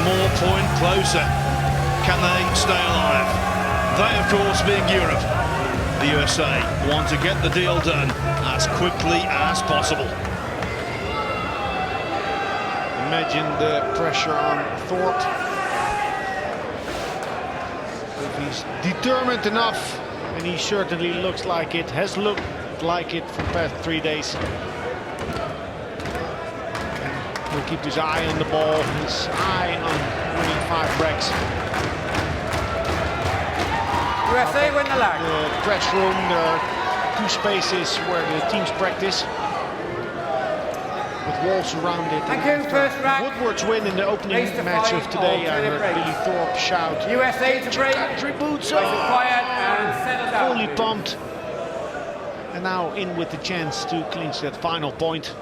more point closer. Can they stay alive? They, of course, being Europe. The USA want to get the deal done as quickly as possible. Imagine the pressure on Thorpe. If he's determined enough, and he certainly looks like it, has looked like it for the past 3 days. He'll keep his eye on the ball, his eye on winning 5 breaks. USA win the lag. The press room, there are 2 spaces where the teams practice, with walls around it. Thank you, first round. Woodward's win in the opening match of today, I heard Billy Thorpe shout, USA to break. "Country boots Nice on!" and quiet and settle down. Fully pumped. And now in with the chance to clinch that final point.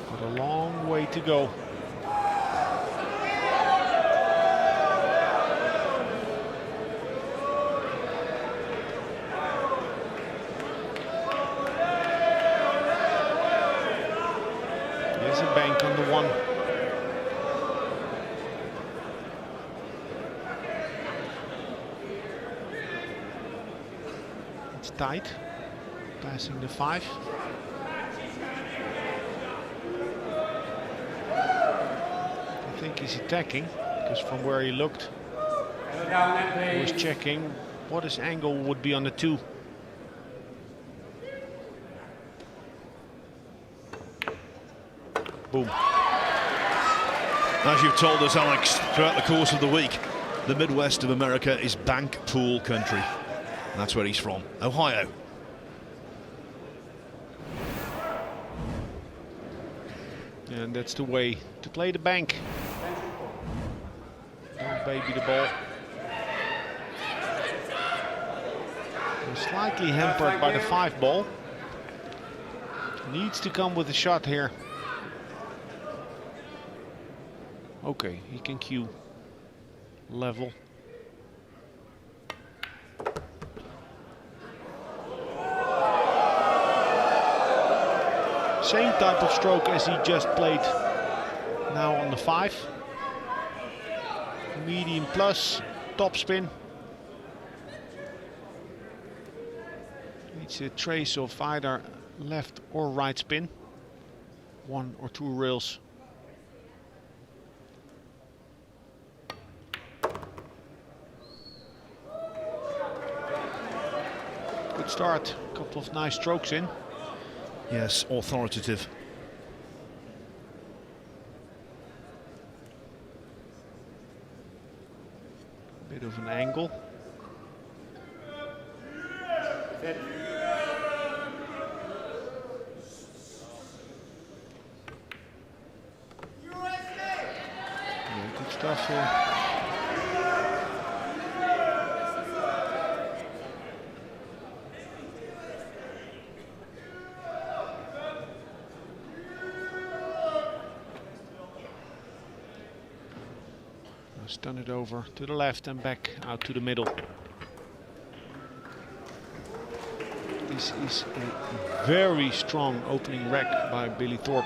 Got a long way to go. There's a bank on the 1. It's tight, passing the 5. I think he's attacking, because from where he looked, he was checking what his angle would be on the 2. Boom. As you've told us, Alex, throughout the course of the week, the Midwest of America is bank pool country. And that's where he's from, Ohio. And that's the way to play the bank. Don't baby the ball. They're slightly hampered by the 5 ball. Needs to come with a shot here. Okay, he can cue level. Same type of stroke as he just played now on the 5. Medium plus, top spin. Needs a trace of either left or right spin. 1 or 2 rails. Good start, a couple of nice strokes in. Yes, authoritative. Bit of an angle. Yeah, good stuff here. Stun it over to the left and back out to the middle. This is a very strong opening rack by Billy Thorpe.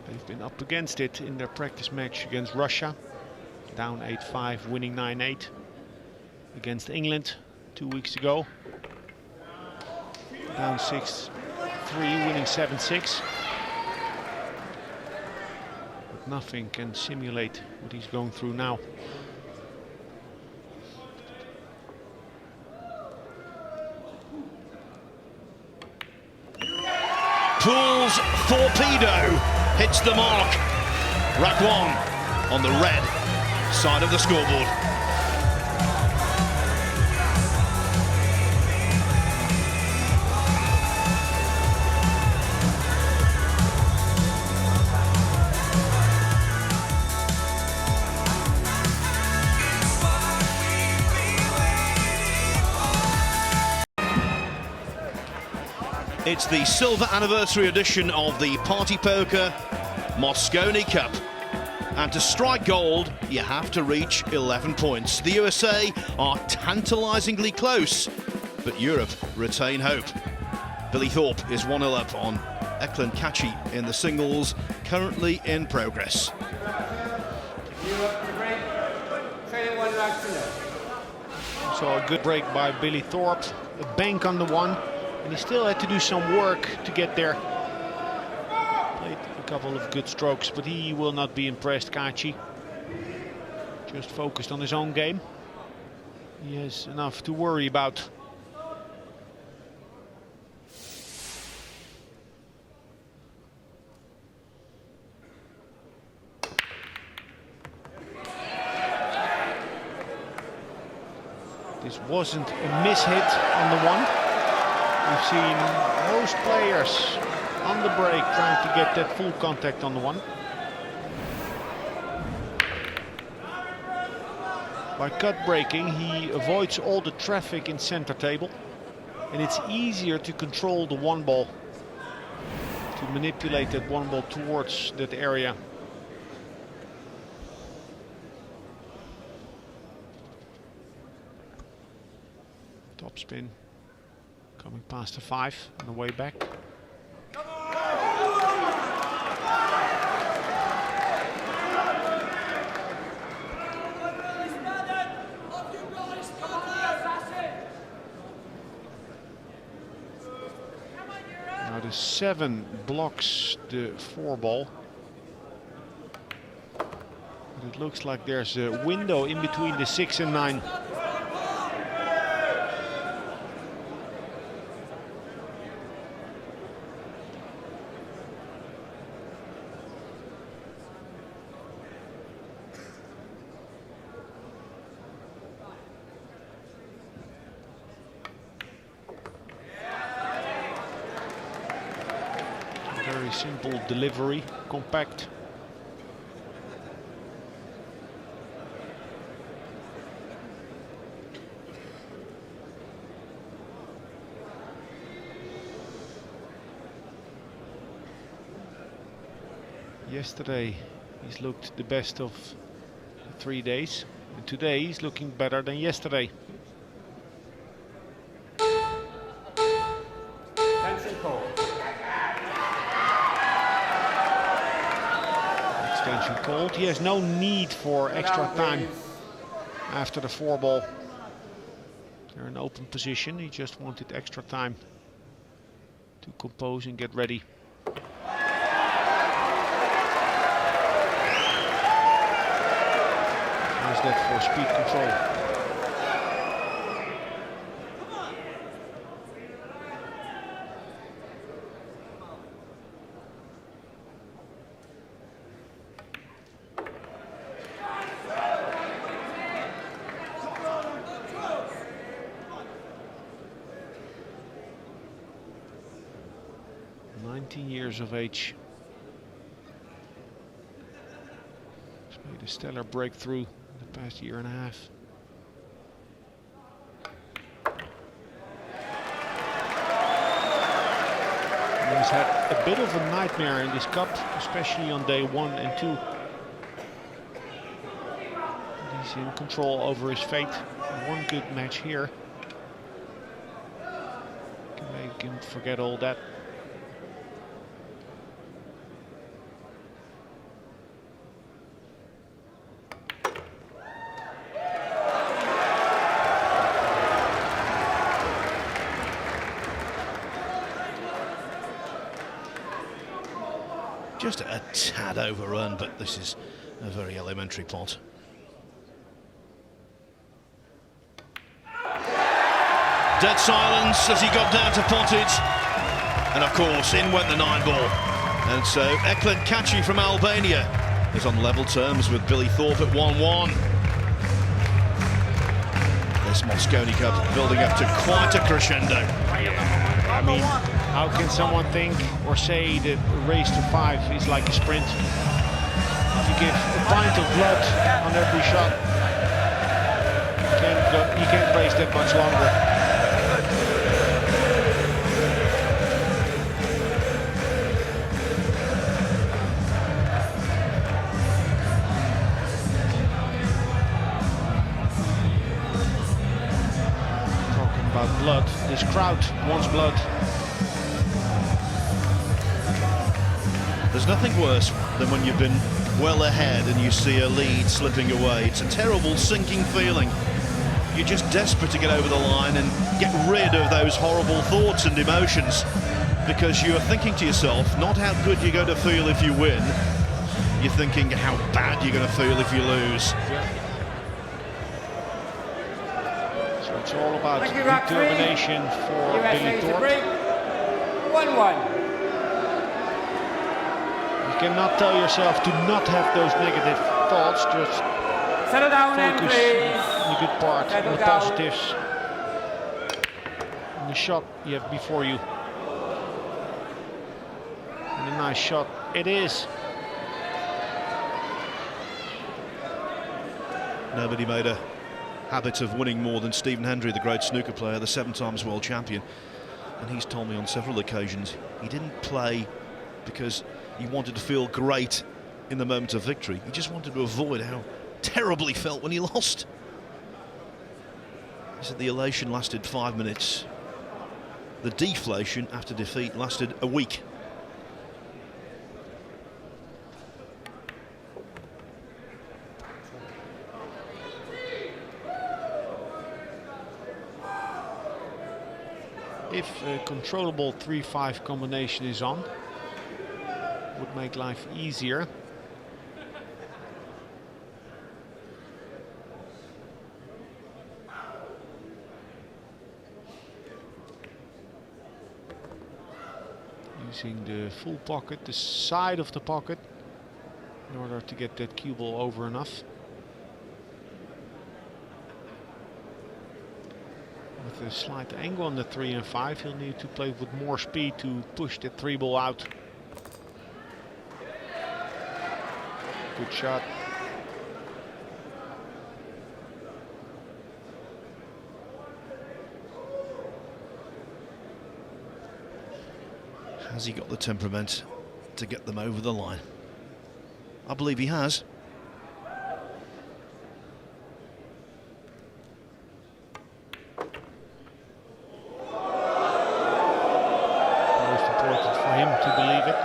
They've been up against it in their practice match against Russia. Down 8-5, winning 9-8. Against England 2 weeks ago. Down 6-3, winning 7-6. But nothing can simulate what he's going through now. Poole's torpedo hits the mark. Rack 1 on the red side of the scoreboard. It's the silver anniversary edition of the Party Poker Mosconi Cup. And to strike gold, you have to reach 11 points. The USA are tantalisingly close, but Europe retain hope. Billy Thorpe is 1-0 up on Eklent Kaçi in the singles, currently in progress. Europe to break. 21 lag to nil. So a good break by Billy Thorpe, a bank on the one, and he still had to do some work to get there. Played a couple of good strokes, but he will not be impressed, Kaci. Just focused on his own game. He has enough to worry about. This wasn't a mishit on the one. We've seen most players on the break trying to get that full contact on the one. By cut breaking, he avoids all the traffic in center table, and it's easier to control the one ball, to manipulate that one ball towards that area. Top spin, coming past the 5 on the way back. Now the 7 blocks the 4 ball. But it looks like there's a window in between the 6 and 9. Very simple delivery, compact. Yesterday he's looked the best of the 3 days, and today he's looking better than yesterday. Attention call. Extension called. He has no need for extra time after the 4 ball. They're in open position. He just wanted extra time to compose and get ready. How's that for speed control? Years of age. He's made a stellar breakthrough in the past year and a half. And he's had a bit of a nightmare in this cup, especially on day 1 and 2. But he's in control over his fate. One good match here can make him forget all that. Just a tad overrun, but this is a very elementary pot. Dead silence as he got down to pottage. And of course, in went the 9 ball. And so Eklent Kaçi from Albania is on level terms with Billy Thorpe at 1-1. This Mosconi Cup building up to quite a crescendo. I mean, how can someone think or say that a race to 5 is like a sprint? If you give a pint of blood on every shot, you can't race that much longer. about blood. This crowd wants blood. There's nothing worse than when you've been well ahead and you see a lead slipping away. It's a terrible sinking feeling. You're just desperate to get over the line and get rid of those horrible thoughts and emotions, because you're thinking to yourself not how good you're going to feel if you win, you're thinking how bad you're going to feel if you lose. So it's all about determination for Billy Thorpe. 1-1. You cannot tell yourself to not have those negative thoughts, just Settle down then, focus please. on the good part, on the positives, and the shot you have before you. And a nice shot it is. Nobody made a habit of winning more than Stephen Hendry, the great snooker player, the 7 times world champion. And he's told me on several occasions he didn't play because he wanted to feel great in the moment of victory. He just wanted to avoid how terrible he felt when he lost. He said the elation lasted 5 minutes. The deflation after defeat lasted a week. If a controllable 3-5 combination is on, would make life easier. Using the full pocket, the side of the pocket, in order to get that cue ball over enough. With a slight angle on the 3 and 5, he'll need to play with more speed to push the 3 ball out. Good shot. Has he got the temperament to get them over the line? I believe he has. Most important for him to believe it.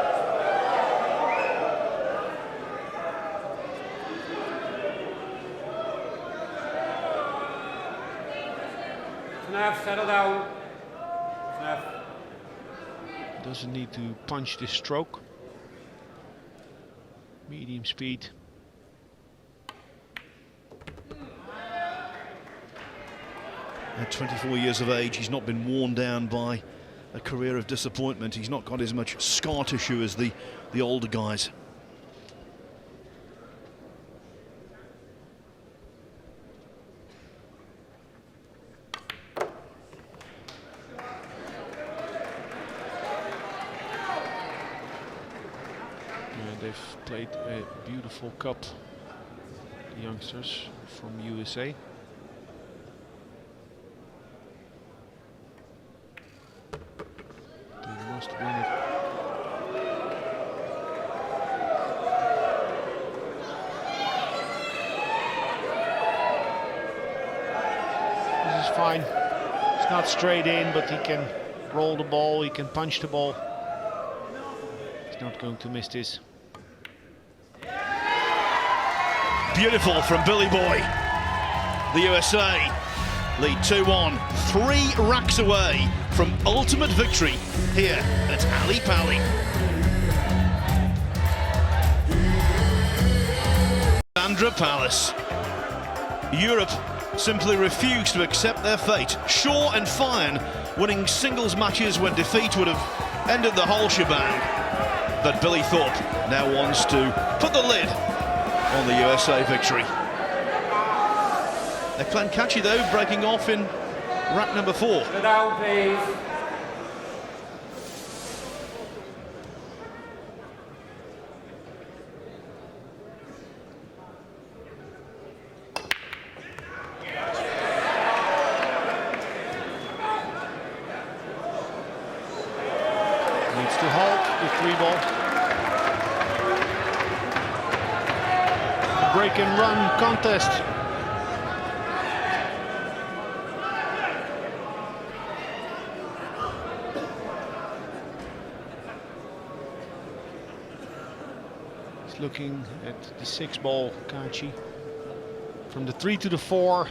Snap, settle down. Snap. Doesn't need to punch this stroke. Medium speed. At 24 years of age, he's not been worn down by a career of disappointment. He's not got as much scar tissue as the older guys. They've played a beautiful cup, the youngsters from USA. They must win it. This is fine. It's not straight in, but he can roll the ball, he can punch the ball. He's not going to miss this. Beautiful from Billy Boy. The USA lead 2-1, 3 racks away from ultimate victory here at Ali Pali. Sandra Palace. Europe simply refused to accept their fate. Shaw and Fine winning singles matches when defeat would have ended the whole shebang. But Billy Thorpe now wants to put the lid on the USA victory. Eklent Kaçi though breaking off in rack number 4. Settle down, please. Needs to halt the 3 ball. Break and run contest. He's looking at the 6 ball, Kaci. From the 3 to the 4,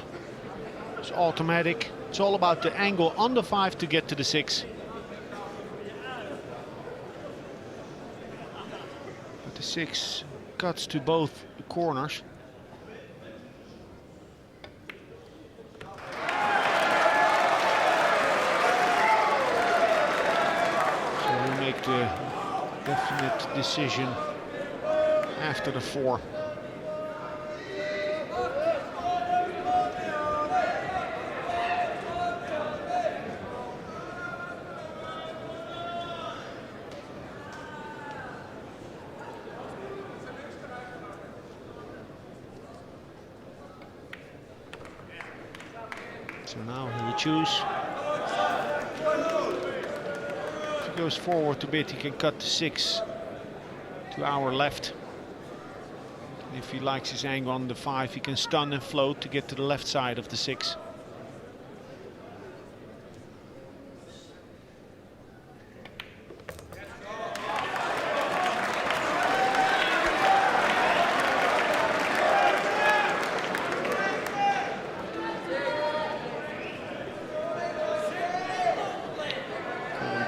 it's automatic. It's all about the angle on the 5 to get to the 6. But the 6 cuts to both corners. So we make the definite decision after the 4. So now he will choose. If he goes forward a bit, he can cut the 6 to our left. If he likes his angle on the 5, he can stun and float to get to the left side of the 6.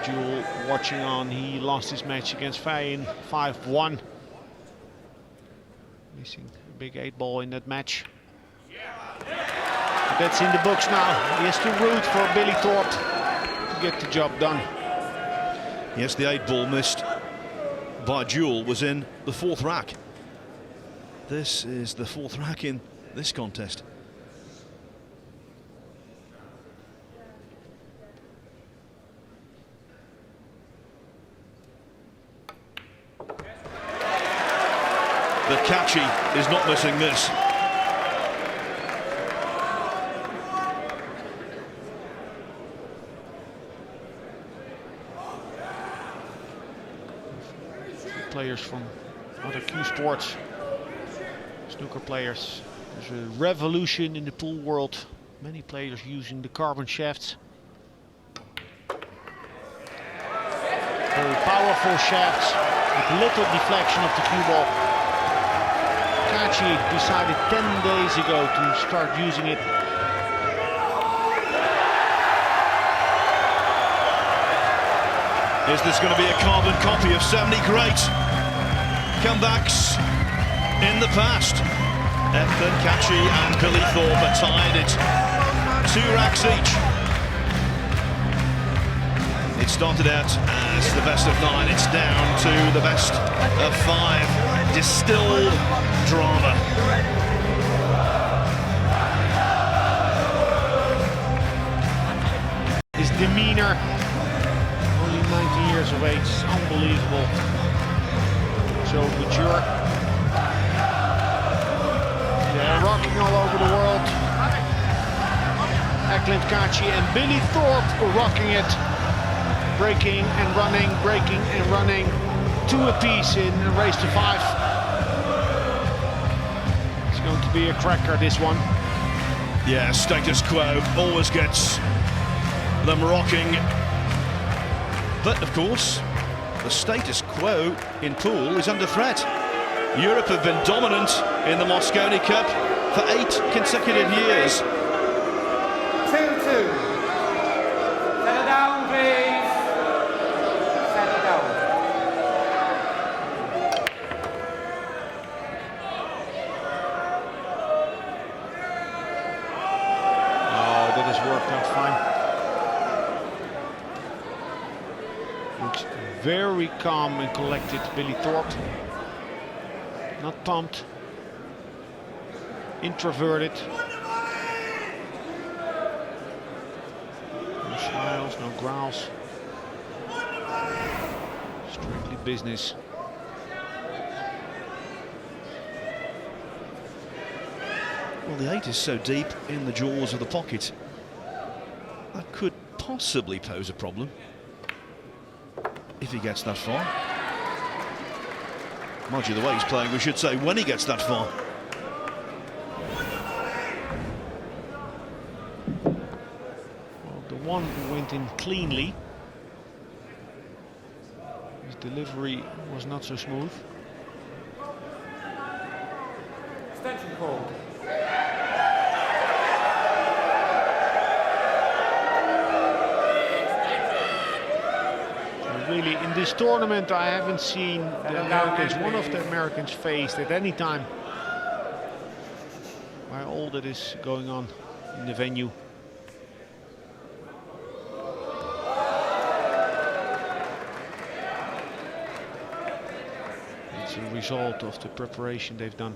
Duel watching on, he lost his match against Fayen 5-1. Missing a big 8 ball in that match. But that's in the books now. He has to root for Billy Thorpe to get the job done. Yes, the 8 ball missed by Duel was in the 4th rack. This is the 4th rack in this contest. But Catchy is not missing this. Players from other Q sports, snooker players. There's a revolution in the pool world. Many players using the carbon shafts. Very powerful shafts with little deflection of the cue ball. Kaci decided 10 days ago to start using it. Is this going to be a carbon copy of 70 great comebacks in the past? Eklent Kaçi and Billy Thorpe are tied at 2 racks each. It started out as the best of 9. It's down to the best of 5. Distilled drama. His demeanor, only 19 years of age, is unbelievable. So mature. Yeah, rocking all over the world. Eklent Kaçi and Billy Thorpe rocking it. Breaking and running, breaking and running. 2 apiece in a race to 5. It's going to be a cracker, this one. Yeah, status quo always gets them rocking. But of course, the status quo in pool is under threat. Europe have been dominant in the Mosconi Cup for 8 consecutive years. 2-2. Settle down, please. Settle down. Oh, that has worked out fine. Looks very calm and collected, Billy Thorpe. Not pumped. Introverted. No smiles, no growls. Strictly business. Well, the 8 is so deep in the jaws of the pocket. That could possibly pose a problem if he gets that far. Mind you, the way he's playing, we should say when he gets that far. Well, the one who went in cleanly. His delivery was not so smooth. action called. Really, in this tournament, I haven't seen the Americans, one of the Americans faced at any time by all that is going on in the venue. It's a result of the preparation they've done.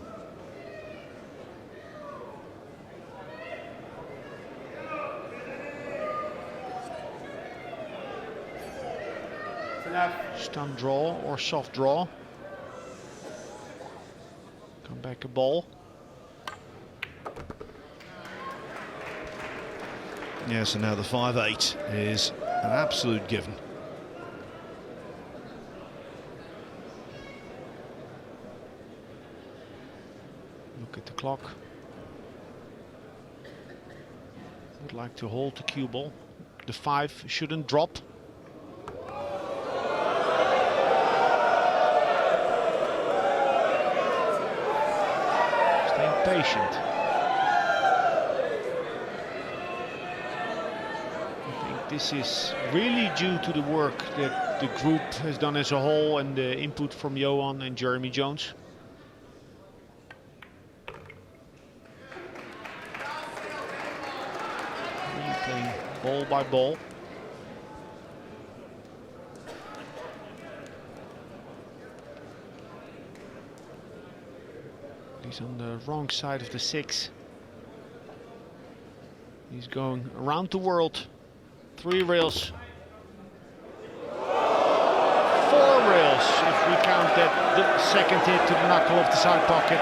Stun draw or soft draw. Come back a ball. Yes, and now the 5-8 is an absolute given. Look at the clock. Would like to hold the cue ball. The 5 shouldn't drop. Patient. I think this is really due to the work that the group has done as a whole and the input from Johan and Jeremy Jones. Really playing ball by ball. He's on the wrong side of the 6. He's going around the world. 3 rails. 4 rails if we count that the second hit to the knuckle of the side pocket.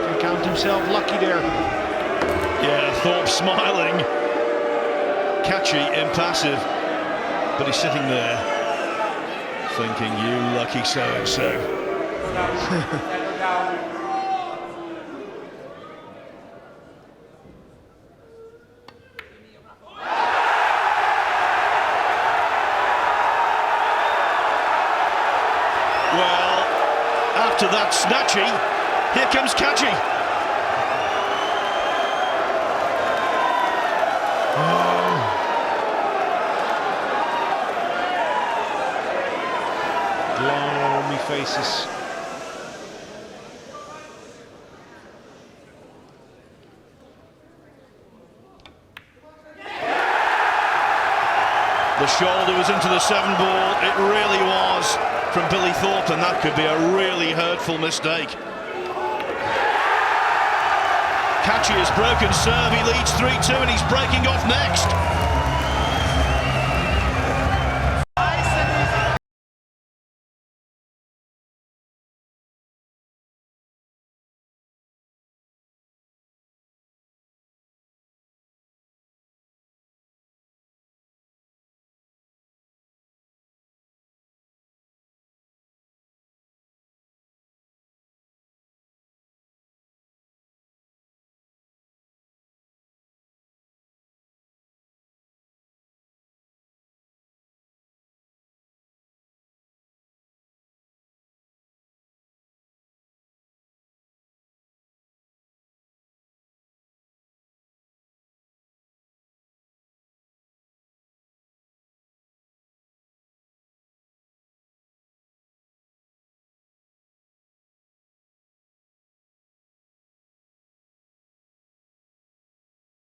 Can count himself lucky there. Yeah, Thorpe smiling. Kaci impassive, but he's sitting there thinking, you lucky so-and-so. Well, after that snatchy, here comes Catchy. Gloomy faces. The shoulder was into the 7 ball, it really was, from Billy Thorpe, and that could be a really hurtful mistake. Kaci has broken serve, he leads 3-2 and he's breaking off next.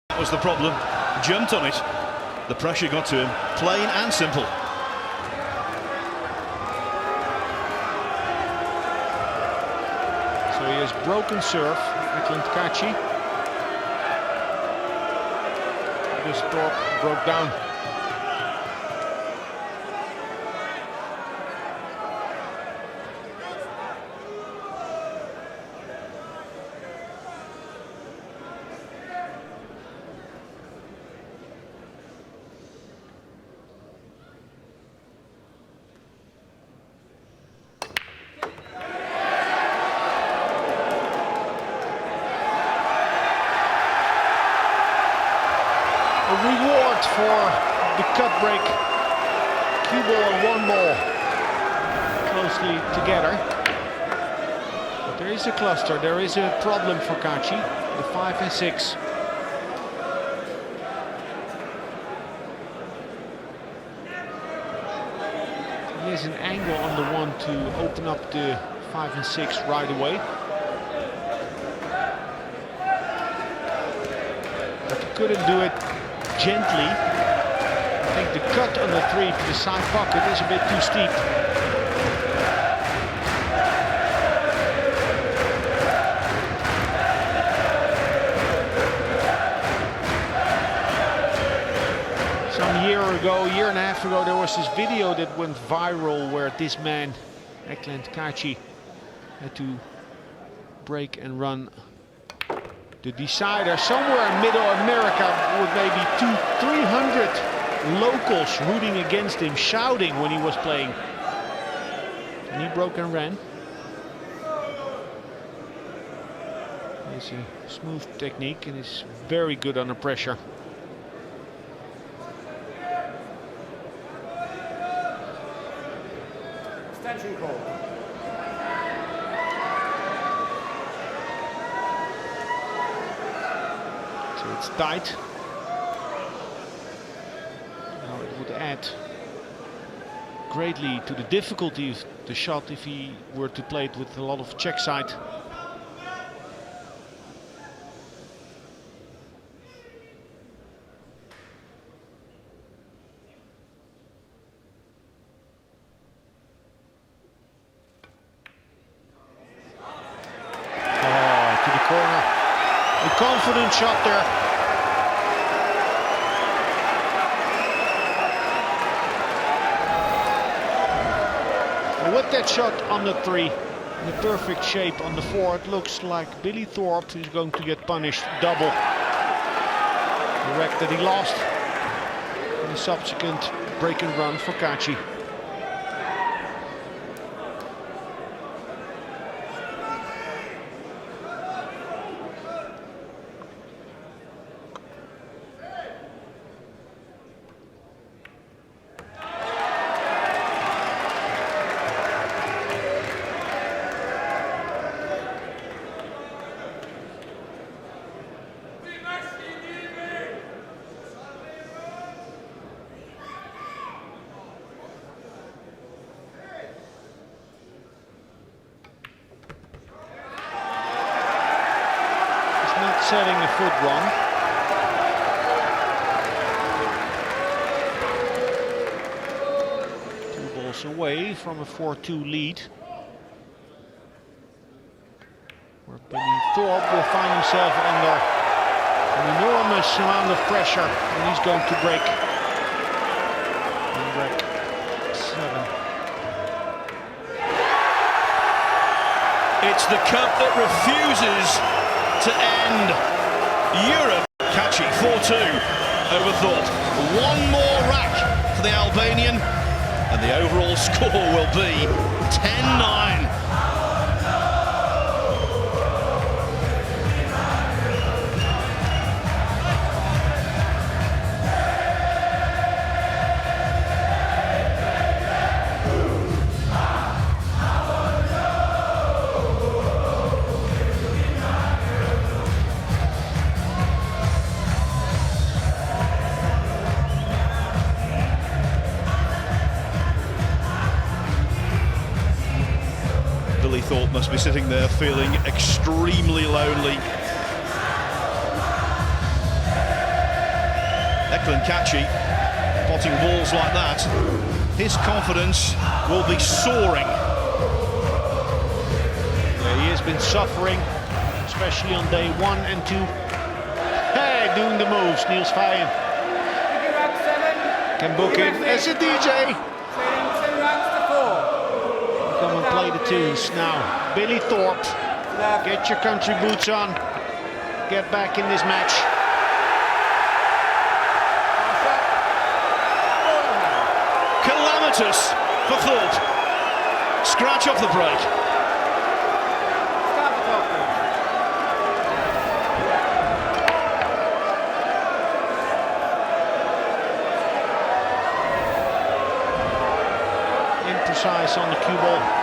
That was the problem, jumped on it, the pressure got to him, plain and simple. So he has broken serve, Eklent Kaçi. This Thorpe broke down. Reward for the cut break. Cue ball and 1 ball closely together. But There is a cluster, there is a problem for Kaci, the 5 and 6. He has an angle on the 1 to open up the 5 and 6 right away. But he couldn't do it gently. I think the cut on the 3 to the side pocket is a bit too steep. Year and a half ago, there was this video that went viral where this man, Eklent Kaçi, had to break and run the decider somewhere in Middle America with maybe 200-300 locals rooting against him, shouting when he was playing. And he broke and ran. It's a smooth technique and is very good under pressure. Extension call. So it's tight. Now it would add greatly to the difficulty of the shot if he were to play it with a lot of check side. Confident shot there. And with that shot on the 3, in the perfect shape on the 4, it looks like Billy Thorpe is going to get punished double. The wreck that he lost in the subsequent break and run for Kaci. Setting the foot wrong. Two balls away from a 4-2 lead. Where Billy Thorpe will find himself under an enormous amount of pressure and he's going to break. And break 7. It's the cup that refuses to end. Europe. Catchy 4-2 over Thorpe. One more rack for the Albanian and the overall score will be 10-9. Thorpe must be sitting there feeling extremely lonely. Eklent Kaçi potting balls like that, his confidence will be soaring. Yeah, he has been suffering, especially on day 1 and 2. Hey, doing the moves, Niels Vijen. Can book in as a DJ. Come and play the tunes now. Billy Thorpe, get your country boots on. Get back in this match. Calamitous for Thorpe. Scratch off the break. Imprecise on the cue ball.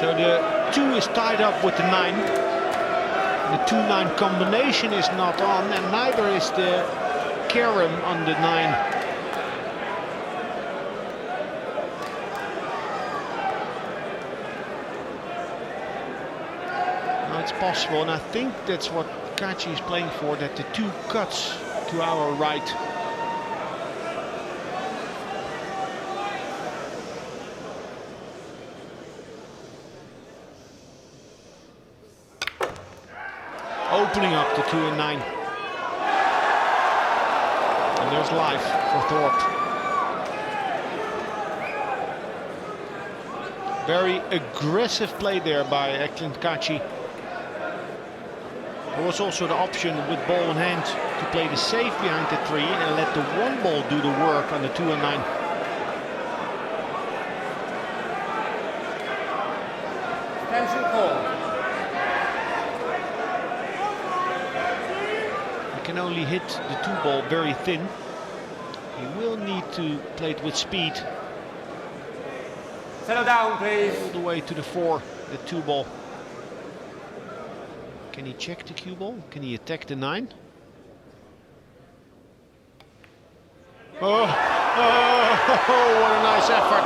So the 2 is tied up with the 9. The 2-9 combination is not on, and neither is the carom on the 9. Now it's possible, and I think that's what Kaci is playing for, that the 2 cuts to our right. Opening up the 2 and 9. And there's life for Thorpe. Very aggressive play there by Eklent Kaçi. There was also the option with ball in hand to play the safe behind the 3 and let the 1 ball do the work on the 2 and 9. Attention call. Can only hit the 2 ball very thin. He will need to play it with speed. Settle down, please. All the way to the 4, the 2 ball. Can he check the cue ball? Can he attack the 9? Oh, what a nice effort.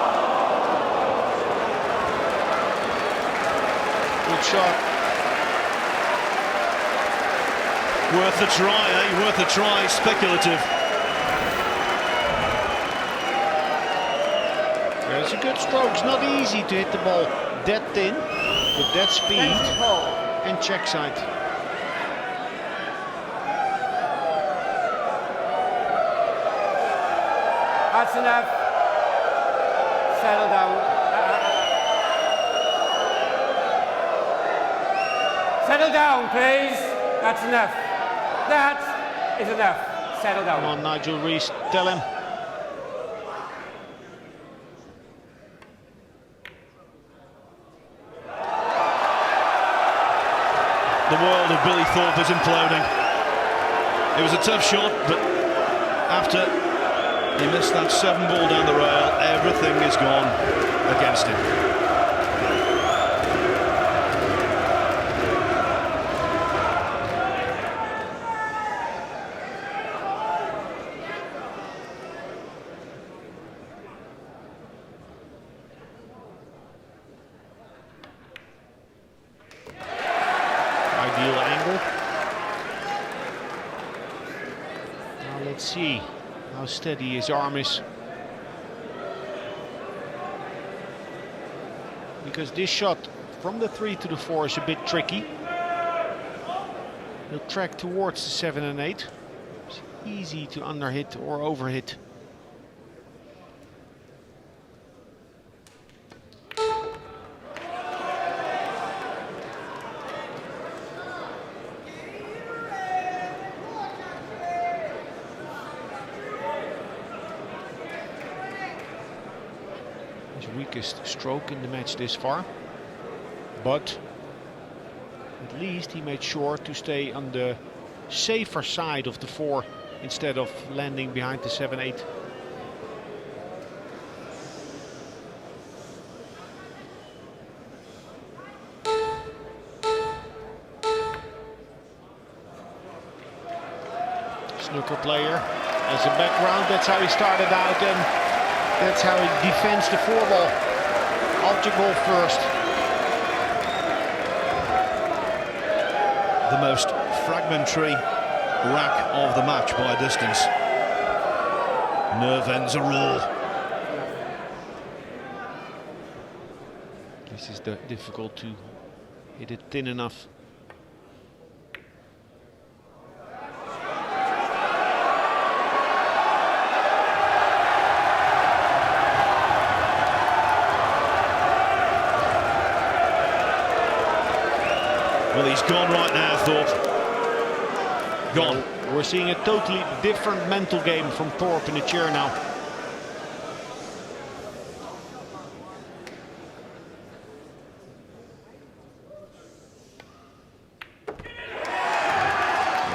Good shot. Worth a try, eh? Worth a try. Speculative. It's a good stroke. It's not easy to hit the ball that thin with that speed and check side. That's enough. Settle down. Settle down, please. That's enough. That is enough. Settle down. Come on, Nigel Rees, tell him. The world of Billy Thorpe is imploding. It was a tough shot, but after he missed that 7 ball down the rail, everything is gone against him. Ideal angle. Now let's see how steady his arm is. Because this shot from the 3 to the 4 is a bit tricky. He'll track towards the 7 and 8. It's easy to underhit or overhit. Weakest stroke in the match this far, but at least he made sure to stay on the safer side of the 4 instead of landing behind the 7-8. Snooker player as a background, that's how he started out, and that's how he defends the 4 ball. Object ball first. The most fragmentary rack of the match by a distance. Nerve ends are raw. This is difficult to hit it thin enough. Well, he's gone right now, Thorpe. Gone. We're seeing a totally different mental game from Thorpe in the chair now.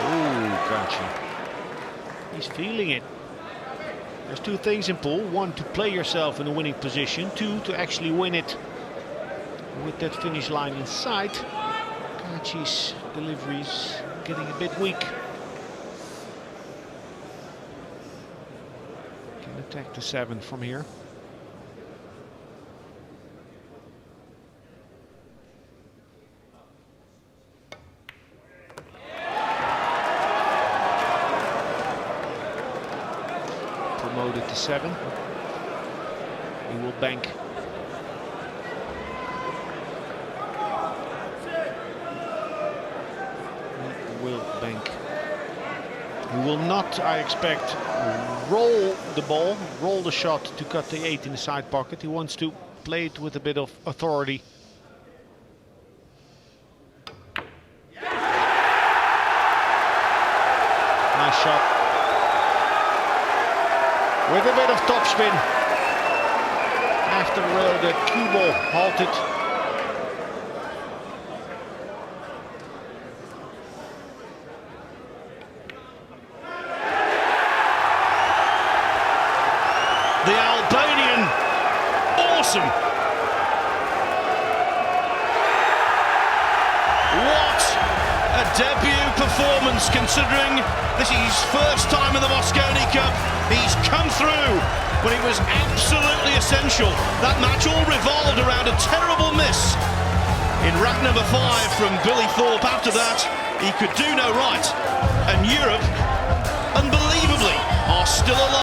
Oh, Kaci. He's feeling it. There's 2 things in pool. 1, to play yourself in a winning position. 2, to actually win it with that finish line in sight. Kaci's deliveries getting a bit weak. Can attack the 7 from here. Promoted to 7. He will bank. He will bank. He will not, I expect, roll the ball, roll the shot to cut the 8 in the side pocket. He wants to play it with a bit of authority. Nice shot. With a bit of topspin. After the rail, the cue ball halted. The Albanian, awesome. What a debut performance, considering this is his first time in the Mosconi Cup. He's come through when it was absolutely essential. That match all revolved around a terrible miss in rack number 5 from Billy Thorpe. After that, he could do no right. And Europe, unbelievably, are still alive.